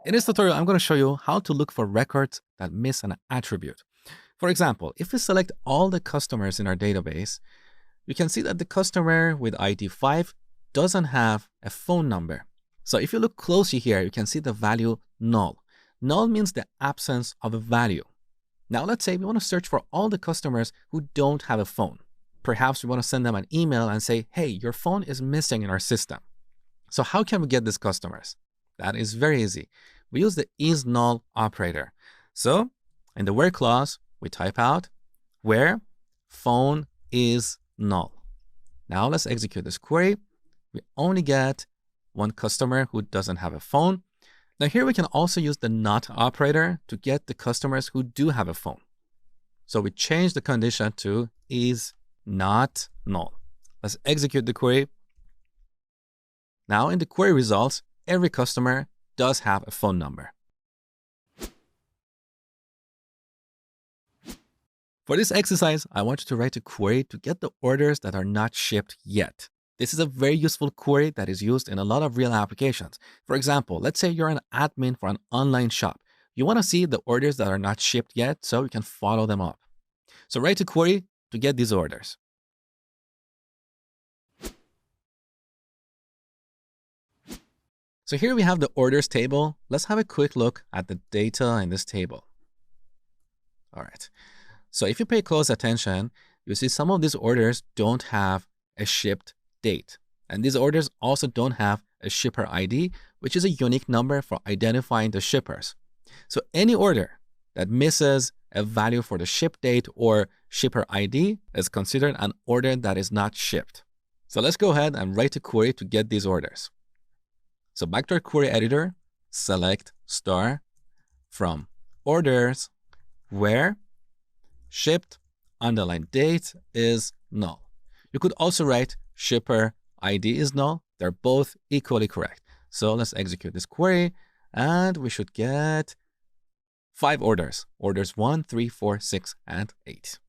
In this tutorial, I'm going to show you how to look for records that miss an attribute. For example, if we select all the customers in our database, you can see that the customer with ID 5 doesn't have a phone number. So if you look closely here, you can see the value null. Null means the absence of a value. Now let's say we want to search for all the customers who don't have a phone. Perhaps we want to send them an email and say, hey, your phone is missing in our system. So how can we get these customers? That is very easy. We use the is null operator. So in the where clause, we type out where phone is null. Now let's execute this query. We only get one customer who doesn't have a phone. Now here we can also use the not operator to get the customers who do have a phone. So we change the condition to is not null. Let's execute the query. Now in the query results, every customer does have a phone number. For this exercise, I want you to write a query to get the orders that are not shipped yet. This is a very useful query that is used in a lot of real applications. For example, let's say you're an admin for an online shop. You want to see the orders that are not shipped yet so you can follow them up. So write a query to get these orders. So here we have the orders table. Let's have a quick look at the data in this table. All right. So if you pay close attention, you see some of these orders don't have a shipped date. And these orders also don't have a shipper ID, which is a unique number for identifying the shippers. So any order that misses a value for the ship date or shipper ID is considered an order that is not shipped. So let's go ahead and write a query to get these orders. So back to our query editor, select star from orders where shipped underline date is null. You could also write shipper ID is null. They're both equally correct. So let's execute this query and we should get 5 orders. Orders 1, 3, 4, 6, and 8.